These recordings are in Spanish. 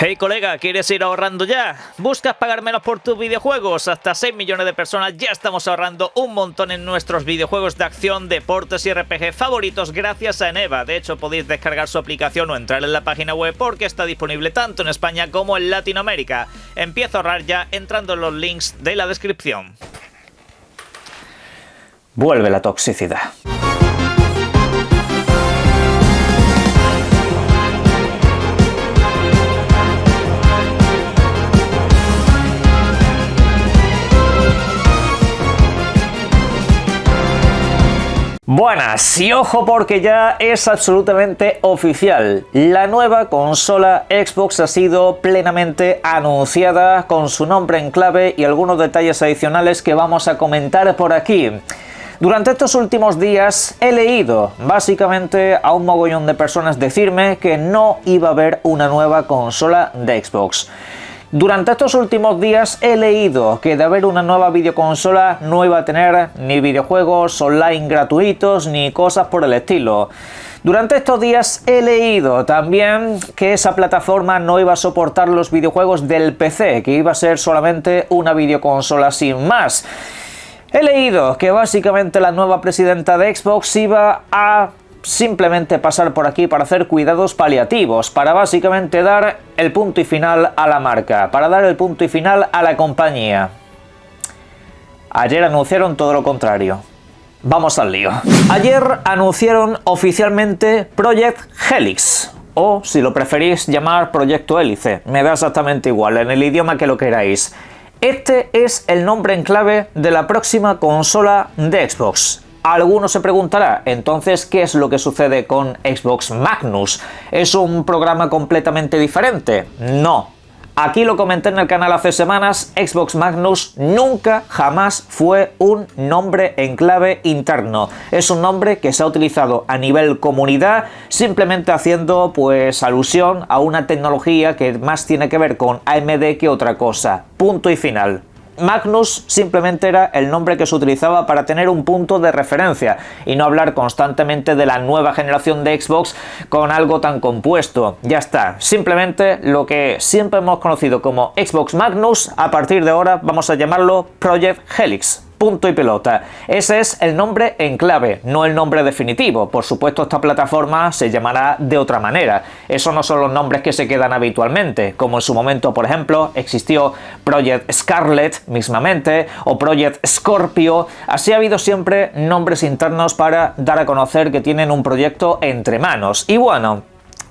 Hey colega, ¿quieres ir ahorrando ya? ¿Buscas pagar menos por tus videojuegos? Hasta 6 millones de personas ya estamos ahorrando un montón en nuestros videojuegos de acción, deportes y RPG favoritos gracias a Eneva. De hecho, podéis descargar su aplicación o entrar en la página web porque está disponible tanto en España como en Latinoamérica. Empieza a ahorrar ya entrando en los links de la descripción. Vuelve la toxicidad. Buenas, y ojo porque ya es absolutamente oficial. La nueva consola Xbox ha sido plenamente anunciada con su nombre en clave y algunos detalles adicionales que vamos a comentar por aquí. Durante estos últimos días he leído básicamente a un mogollón de personas decirme que no iba a haber una nueva consola de Xbox. Durante estos últimos días he leído que de haber una nueva videoconsola no iba a tener ni videojuegos online gratuitos ni cosas por el estilo. Durante estos días he leído también que esa plataforma no iba a soportar los videojuegos del PC, que iba a ser solamente una videoconsola sin más. He leído que básicamente la nueva presidenta de Xbox iba a simplemente pasar por aquí para hacer cuidados paliativos, para básicamente dar el punto y final a la marca, para dar el punto y final a la compañía. Ayer anunciaron todo lo contrario. Vamos al lío. Ayer anunciaron oficialmente Project Helix, o si lo preferís llamar Proyecto Hélice, me da exactamente igual, en el idioma que lo queráis. Este es el nombre en clave de la próxima consola de Xbox. Alguno se preguntará, entonces, ¿qué es lo que sucede con Xbox Magnus? ¿Es un programa completamente diferente? No. Aquí lo comenté en el canal hace semanas, Xbox Magnus nunca jamás fue un nombre en clave interno. Es un nombre que se ha utilizado a nivel comunidad, simplemente haciendo pues alusión a una tecnología que más tiene que ver con AMD que otra cosa. Punto y final. Magnus simplemente era el nombre que se utilizaba para tener un punto de referencia y no hablar constantemente de la nueva generación de Xbox con algo tan compuesto. Ya está, simplemente lo que siempre hemos conocido como Xbox Magnus, a partir de ahora vamos a llamarlo Project Helix. Punto y pelota. Ese es el nombre en clave, no el nombre definitivo. Por supuesto, esta plataforma se llamará de otra manera. Esos no son los nombres que se quedan habitualmente, como en su momento, por ejemplo, existió Project Scarlet mismamente, o Project Scorpio. Así ha habido siempre nombres internos para dar a conocer que tienen un proyecto entre manos. Y bueno,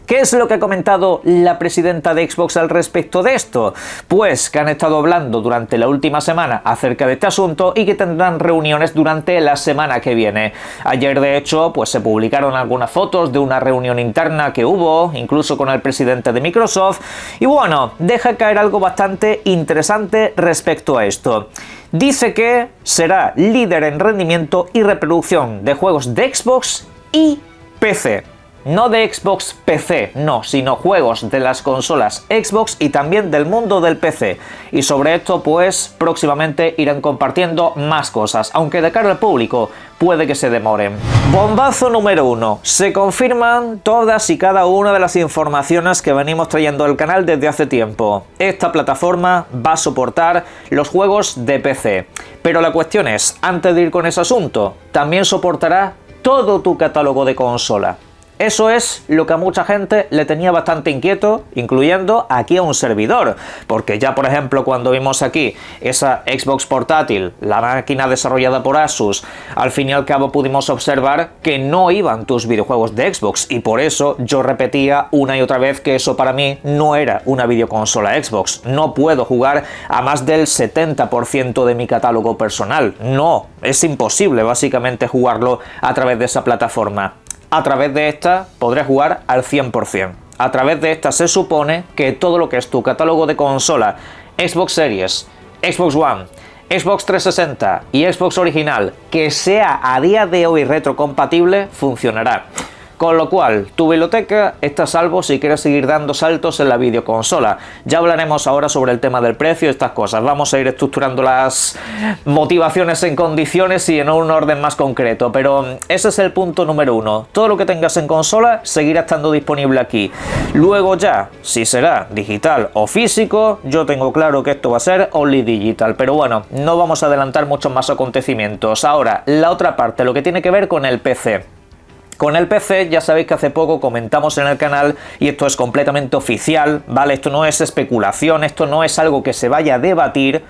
¿qué es lo que ha comentado la presidenta de Xbox al respecto de esto? Pues que han estado hablando durante la última semana acerca de este asunto y que tendrán reuniones durante la semana que viene. Ayer, de hecho, pues se publicaron algunas fotos de una reunión interna que hubo, incluso con el presidente de Microsoft, y bueno, deja caer algo bastante interesante respecto a esto. Dice que será líder en rendimiento y reproducción de juegos de Xbox y PC. No de Xbox PC, no, sino juegos de las consolas Xbox y también del mundo del PC. Y sobre esto, pues, próximamente irán compartiendo más cosas, aunque de cara al público puede que se demoren. Bombazo número 1. Se confirman todas y cada una de las informaciones que venimos trayendo al canal desde hace tiempo. Esta plataforma va a soportar los juegos de PC. Pero la cuestión es, antes de ir con ese asunto, también soportará todo tu catálogo de consola. Eso es lo que a mucha gente le tenía bastante inquieto, incluyendo aquí a un servidor, porque ya por ejemplo cuando vimos aquí esa Xbox portátil, la máquina desarrollada por Asus, al fin y al cabo pudimos observar que no iban tus videojuegos de Xbox y por eso yo repetía una y otra vez que eso para mí no era una videoconsola Xbox. No puedo jugar a más del 70% de mi catálogo personal, no, es imposible básicamente jugarlo a través de esa plataforma. A través de esta podré jugar al 100%. A través de esta se supone que todo lo que es tu catálogo de consola, Xbox Series, Xbox One, Xbox 360 y Xbox original, que sea a día de hoy retrocompatible, funcionará. Con lo cual, tu biblioteca está a salvo si quieres seguir dando saltos en la videoconsola. Ya hablaremos ahora sobre el tema del precio y estas cosas. Vamos a ir estructurando las motivaciones en condiciones y en un orden más concreto. Pero ese es el punto número uno. Todo lo que tengas en consola seguirá estando disponible aquí. Luego ya, si será digital o físico, yo tengo claro que esto va a ser only digital. Pero bueno, no vamos a adelantar muchos más acontecimientos. Ahora, la otra parte, lo que tiene que ver con el PC. Con el PC ya sabéis que hace poco comentamos en el canal, y esto es completamente oficial, ¿vale? Esto no es especulación, esto no es algo que se vaya a debatir.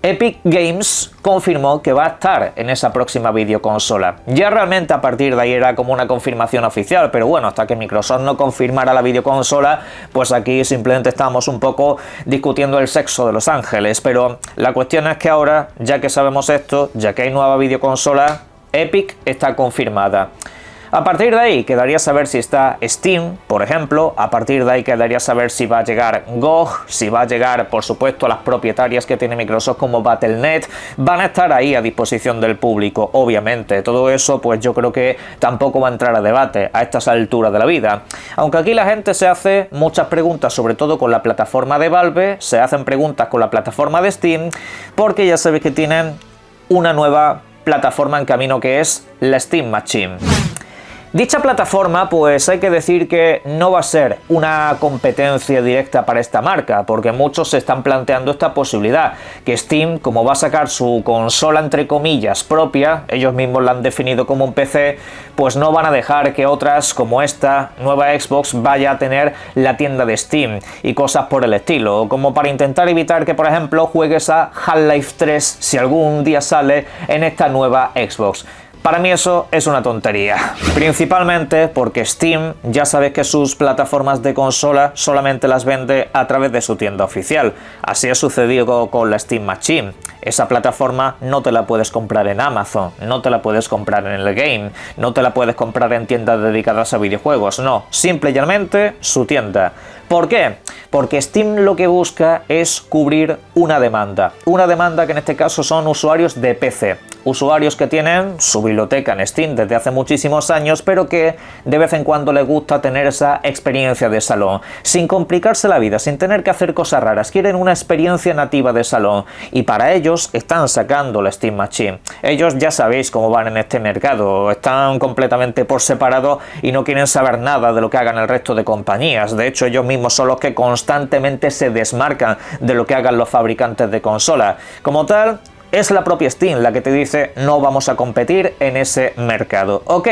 Epic Games confirmó que va a estar en esa próxima videoconsola. Ya realmente a partir de ahí era como una confirmación oficial, pero bueno, hasta que Microsoft no confirmara la videoconsola, pues aquí simplemente estamos un poco discutiendo el sexo de los ángeles. Pero la cuestión es que ahora, ya que sabemos esto, ya que hay nueva videoconsola, Epic está confirmada. A partir de ahí quedaría saber si está Steam, por ejemplo. A partir de ahí quedaría saber si va a llegar GOG, si va a llegar, por supuesto, a las propietarias que tiene Microsoft como Battle.net. Van a estar ahí a disposición del público, obviamente. Todo eso, pues yo creo que tampoco va a entrar a debate a estas alturas de la vida. Aunque aquí la gente se hace muchas preguntas, sobre todo con la plataforma de Valve, se hacen preguntas con la plataforma de Steam, porque ya sabéis que tienen una nueva plataforma en camino que es la Steam Machine. Dicha plataforma, pues hay que decir que no va a ser una competencia directa para esta marca, porque muchos se están planteando esta posibilidad, que Steam, como va a sacar su consola entre comillas propia, ellos mismos la han definido como un PC, pues no van a dejar que otras como esta nueva Xbox vaya a tener la tienda de Steam y cosas por el estilo, como para intentar evitar que, por ejemplo, juegues a Half-Life 3 si algún día sale en esta nueva Xbox. Para mí eso es una tontería, principalmente porque Steam ya sabes que sus plataformas de consola solamente las vende a través de su tienda oficial. Así ha sucedido con la Steam Machine. Esa plataforma no te la puedes comprar en Amazon, no te la puedes comprar en el Game, no te la puedes comprar en tiendas dedicadas a videojuegos, no, simple y llanamente su tienda. ¿Por qué? Porque Steam lo que busca es cubrir una demanda que en este caso son usuarios de PC, usuarios que tienen su biblioteca en Steam desde hace muchísimos años, pero que de vez en cuando les gusta tener esa experiencia de salón, sin complicarse la vida, sin tener que hacer cosas raras, quieren una experiencia nativa de salón, y para ellos están sacando la Steam Machine. Ellos ya sabéis cómo van en este mercado, están completamente por separado y no quieren saber nada de lo que hagan el resto de compañías. De hecho, ellos mismos son los que constantemente se desmarcan de lo que hagan los fabricantes de consolas. Como tal, es la propia Steam la que te dice no vamos a competir en ese mercado. Ok,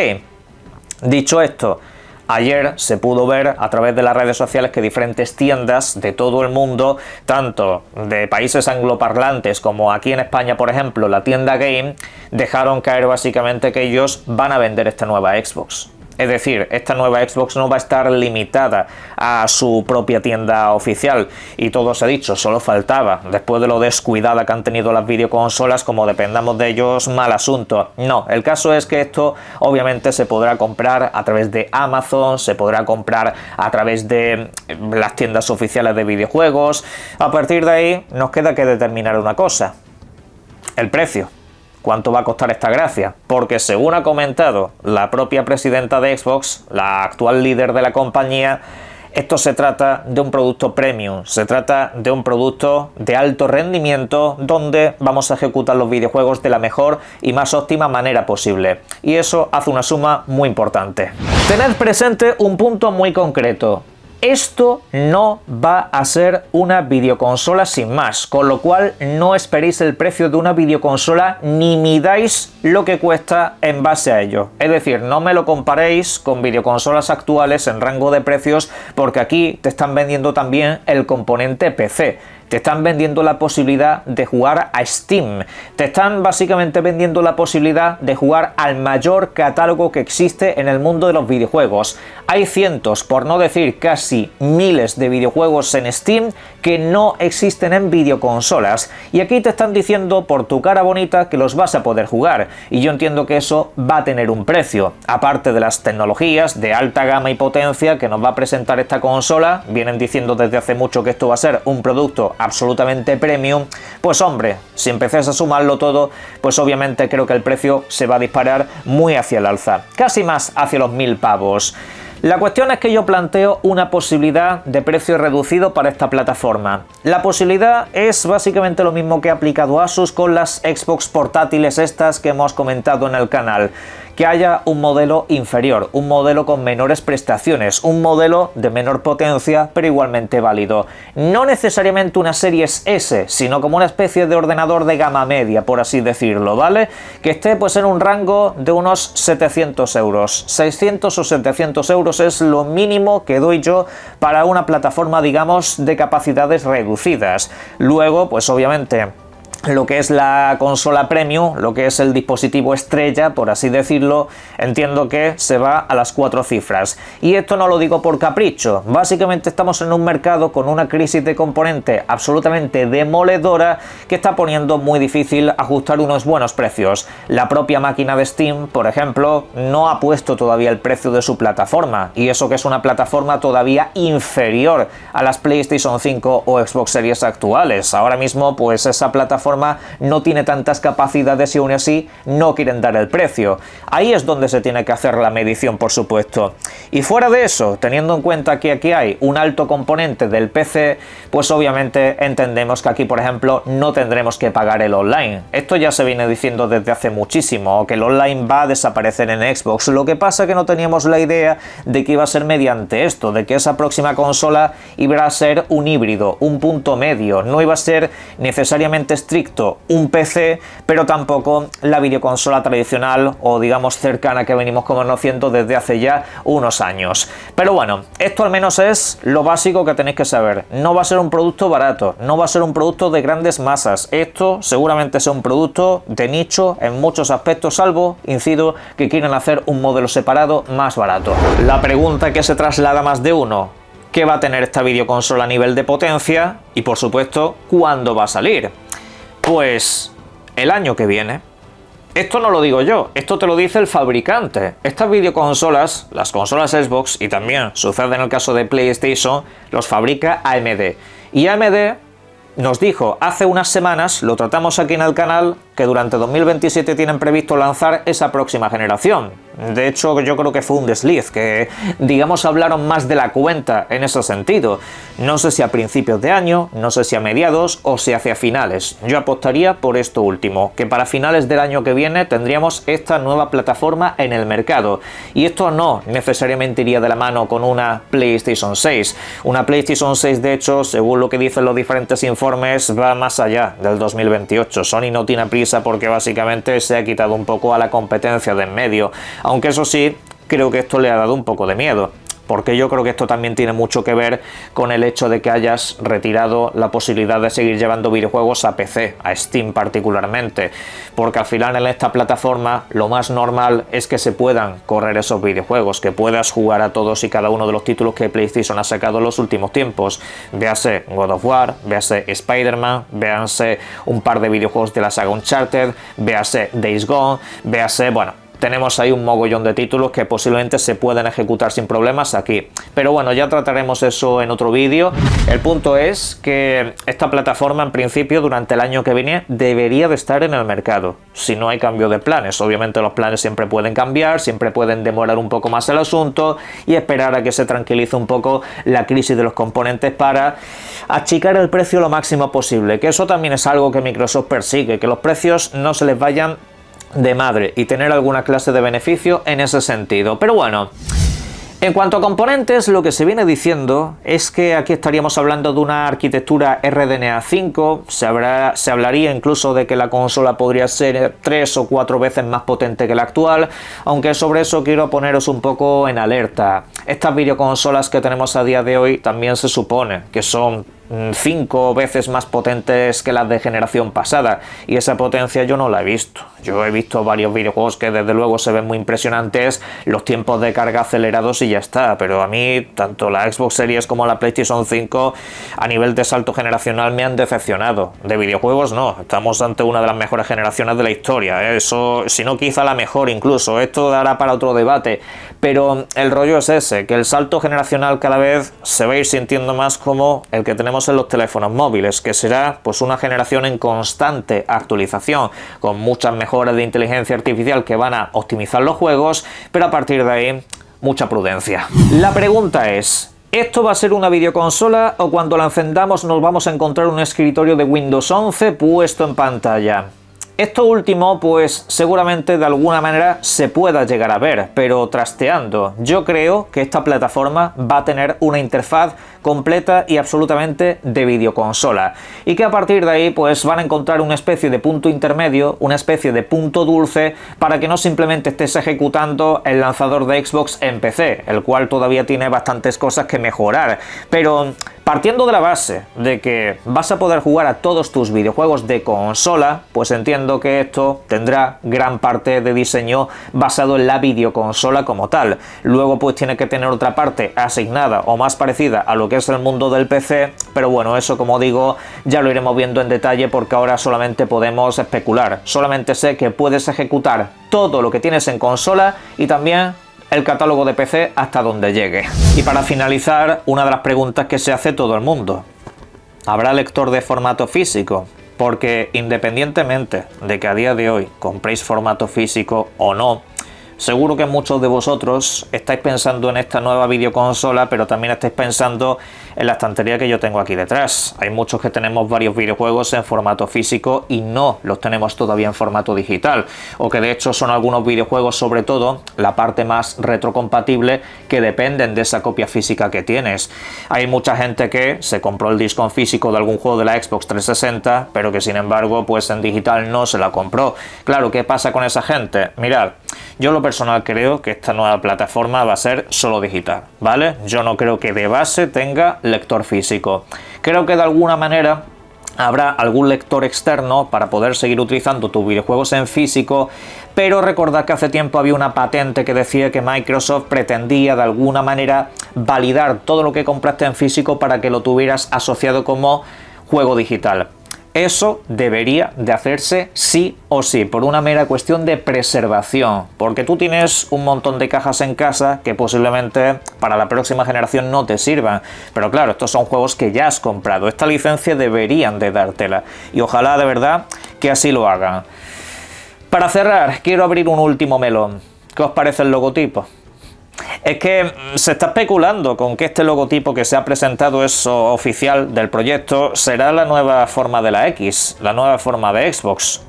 dicho esto, ayer se pudo ver a través de las redes sociales que diferentes tiendas de todo el mundo, tanto de países angloparlantes como aquí en España, por ejemplo, la tienda Game, dejaron caer básicamente que ellos van a vender esta nueva Xbox. Es decir, esta nueva Xbox no va a estar limitada a su propia tienda oficial, y todo se ha dicho, solo faltaba, después de lo descuidada que han tenido las videoconsolas, como dependamos de ellos, mal asunto. No, el caso es que esto obviamente se podrá comprar a través de Amazon, se podrá comprar a través de las tiendas oficiales de videojuegos. A partir de ahí nos queda que determinar una cosa: el precio. ¿Cuánto va a costar esta gracia? Porque según ha comentado la propia presidenta de Xbox, la actual líder de la compañía, esto se trata de un producto premium, se trata de un producto de alto rendimiento donde vamos a ejecutar los videojuegos de la mejor y más óptima manera posible. Y eso hace una suma muy importante. Tened presente un punto muy concreto. Esto no va a ser una videoconsola sin más, con lo cual no esperéis el precio de una videoconsola ni midáis lo que cuesta en base a ello. Es decir, no me lo comparéis con videoconsolas actuales en rango de precios, porque aquí te están vendiendo también el componente PC. Te están vendiendo la posibilidad de jugar a Steam. Te están básicamente vendiendo la posibilidad de jugar al mayor catálogo que existe en el mundo de los videojuegos. Hay cientos, por no decir casi miles de videojuegos en Steam que no existen en videoconsolas. Y aquí te están diciendo por tu cara bonita que los vas a poder jugar. Y yo entiendo que eso va a tener un precio. Aparte de las tecnologías de alta gama y potencia que nos va a presentar esta consola, vienen diciendo desde hace mucho que esto va a ser un producto absolutamente premium, pues hombre, si empecéis a sumarlo todo, pues obviamente creo que el precio se va a disparar muy hacia el alza, casi más hacia los 1000 pavos. La cuestión es que yo planteo una posibilidad de precio reducido para esta plataforma. La posibilidad es básicamente lo mismo que ha aplicado Asus con las Xbox portátiles estas que hemos comentado en el canal. Que haya un modelo inferior, un modelo con menores prestaciones, un modelo de menor potencia pero igualmente válido. No necesariamente una Series S, sino como una especie de ordenador de gama media, por así decirlo, ¿vale? Que esté pues en un rango de unos 700 euros. 600 o 700 euros es lo mínimo que doy yo para una plataforma, digamos, de capacidades reducidas. Luego, pues obviamente, lo que es la consola premium, lo que es el dispositivo estrella, por así decirlo, entiendo que se va a las 4 cifras. Y esto no lo digo por capricho, básicamente estamos en un mercado con una crisis de componente absolutamente demoledora que está poniendo muy difícil ajustar unos buenos precios. La propia máquina de Steam, por ejemplo, no ha puesto todavía el precio de su plataforma, y eso que es una plataforma todavía inferior a las PlayStation 5 o Xbox Series actuales. Ahora mismo, pues esa plataforma no tiene tantas capacidades y aún así no quieren dar el precio. Ahí es donde se tiene que hacer la medición, por supuesto. Y fuera de eso, teniendo en cuenta que aquí hay un alto componente del PC, pues obviamente entendemos que aquí, por ejemplo, no tendremos que pagar el online. Esto ya se viene diciendo desde hace muchísimo, que el online va a desaparecer en Xbox. Lo que pasa es que no teníamos la idea de que iba a ser mediante esto, de que esa próxima consola iba a ser un híbrido, un punto medio. No iba a ser necesariamente estricto un PC, pero tampoco la videoconsola tradicional o digamos cercana que venimos conociendo desde hace ya unos años. Pero bueno, esto al menos es lo básico que tenéis que saber. No va a ser un producto barato, no va a ser un producto de grandes masas. Esto seguramente sea un producto de nicho en muchos aspectos, salvo, incido, que quieran hacer un modelo separado más barato. La pregunta que se traslada a más de uno: ¿qué va a tener esta videoconsola a nivel de potencia? Y por supuesto, ¿cuándo va a salir? Pues el año que viene. Esto no lo digo yo, esto te lo dice el fabricante. Estas videoconsolas, las consolas Xbox, y también sucede en el caso de PlayStation, los fabrica AMD. Y AMD nos dijo hace unas semanas, lo tratamos aquí en el canal, que durante 2027 tienen previsto lanzar esa próxima generación. De hecho, yo creo que fue un desliz, que digamos hablaron más de la cuenta en ese sentido. No sé si a principios de año, no sé si a mediados o si hacia finales. Yo apostaría por esto último, que para finales del año que viene tendríamos esta nueva plataforma en el mercado. Y esto no necesariamente iría de la mano con una PlayStation 6. Una PlayStation 6, de hecho, según lo que dicen los diferentes informes, va más allá del 2028. Sony no tiene prisa porque básicamente se ha quitado un poco a la competencia de en medio, aunque eso sí, creo que esto le ha dado un poco de miedo, porque yo creo que esto también tiene mucho que ver con el hecho de que hayas retirado la posibilidad de seguir llevando videojuegos a PC, a Steam particularmente, porque al final en esta plataforma lo más normal es que se puedan correr esos videojuegos, que puedas jugar a todos y cada uno de los títulos que PlayStation ha sacado en los últimos tiempos. Véase God of War, véase Spider-Man, véanse un par de videojuegos de la saga Uncharted, véase Days Gone, véase, bueno, tenemos ahí un mogollón de títulos que posiblemente se pueden ejecutar sin problemas aquí. Pero bueno, ya trataremos eso en otro vídeo. El punto es que esta plataforma en principio durante el año que viene debería de estar en el mercado. Si no hay cambio de planes, obviamente los planes siempre pueden cambiar, siempre pueden demorar un poco más el asunto y esperar a que se tranquilice un poco la crisis de los componentes para achicar el precio lo máximo posible. Que eso también es algo que Microsoft persigue, que los precios no se les vayan de madre y tener alguna clase de beneficio en ese sentido. Pero bueno, en cuanto a componentes, lo que se viene diciendo es que aquí estaríamos hablando de una arquitectura RDNA 5, se hablaría incluso de que la consola podría ser 3 o 4 veces más potente que la actual, aunque sobre eso quiero poneros un poco en alerta. Estas videoconsolas que tenemos a día de hoy también se supone que son 5 veces más potentes que las de generación pasada, y esa potencia yo no la he visto. Yo he visto varios videojuegos que desde luego se ven muy impresionantes, los tiempos de carga acelerados y ya está, pero a mí tanto la Xbox Series como la PlayStation 5 a nivel de salto generacional me han decepcionado. De videojuegos no, estamos ante una de las mejores generaciones de la historia, eso, si no quizá la mejor incluso, esto dará para otro debate, pero el rollo es ese, que el salto generacional cada vez se va a ir sintiendo más como el que tenemos tenemos en los teléfonos móviles, que será pues una generación en constante actualización, con muchas mejoras de inteligencia artificial que van a optimizar los juegos, pero a partir de ahí, mucha prudencia. La pregunta es: ¿esto va a ser una videoconsola o cuando la encendamos nos vamos a encontrar un escritorio de Windows 11 puesto en pantalla? Esto último, pues seguramente de alguna manera se pueda llegar a ver, pero trasteando, yo creo que esta plataforma va a tener una interfaz completa y absolutamente de videoconsola, y que a partir de ahí pues van a encontrar una especie de punto intermedio, una especie de punto dulce, para que no simplemente estés ejecutando el lanzador de Xbox en PC, el cual todavía tiene bastantes cosas que mejorar, pero partiendo de la base de que vas a poder jugar a todos tus videojuegos de consola, pues entiendo que esto tendrá gran parte de diseño basado en la videoconsola como tal. Luego pues tiene que tener otra parte asignada o más parecida a lo que es el mundo del PC, pero bueno, eso como digo ya lo iremos viendo en detalle porque ahora solamente podemos especular. Solamente sé que puedes ejecutar todo lo que tienes en consola y también el catálogo de PC hasta donde llegue. Y para finalizar, una de las preguntas que se hace todo el mundo: ¿habrá lector de formato físico? Porque independientemente de que a día de hoy compréis formato físico o no, seguro que muchos de vosotros estáis pensando en esta nueva videoconsola, pero también estáis pensando en la estantería que yo tengo aquí detrás. Hay muchos que tenemos varios videojuegos en formato físico y no los tenemos todavía en formato digital, o que de hecho son algunos videojuegos, sobre todo la parte más retrocompatible, que dependen de esa copia física que tienes. Hay mucha gente que se compró el disco en físico de algún juego de la Xbox 360, pero que sin embargo pues en digital no se la compró. Claro, ¿qué pasa con esa gente? Mirad, yo en lo personal creo que esta nueva plataforma va a ser solo digital, ¿vale? Yo no creo que de base tenga lector físico. Creo que de alguna manera habrá algún lector externo para poder seguir utilizando tus videojuegos en físico, pero recordad que hace tiempo había una patente que decía que Microsoft pretendía de alguna manera validar todo lo que compraste en físico para que lo tuvieras asociado como juego digital. Eso debería de hacerse sí o sí, por una mera cuestión de preservación, porque tú tienes un montón de cajas en casa que posiblemente para la próxima generación no te sirvan, pero claro, estos son juegos que ya has comprado, esta licencia deberían de dártela, y ojalá de verdad que así lo hagan. Para cerrar, quiero abrir un último melón. ¿Qué os parece el logotipo? Es que se está especulando con que este logotipo que se ha presentado es oficial del proyecto, será la nueva forma de la X, la nueva forma de Xbox.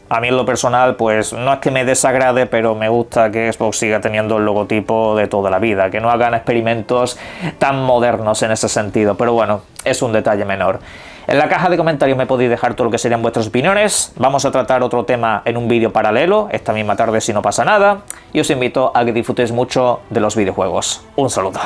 A mí en lo personal pues no es que me desagrade, pero me gusta que Xbox siga teniendo el logotipo de toda la vida, que no hagan experimentos tan modernos en ese sentido, pero bueno, es un detalle menor. En la caja de comentarios me podéis dejar todo lo que serían vuestras opiniones. Vamos a tratar otro tema en un vídeo paralelo, esta misma tarde si no pasa nada, y os invito a que disfrutéis mucho de los videojuegos. Un saludo.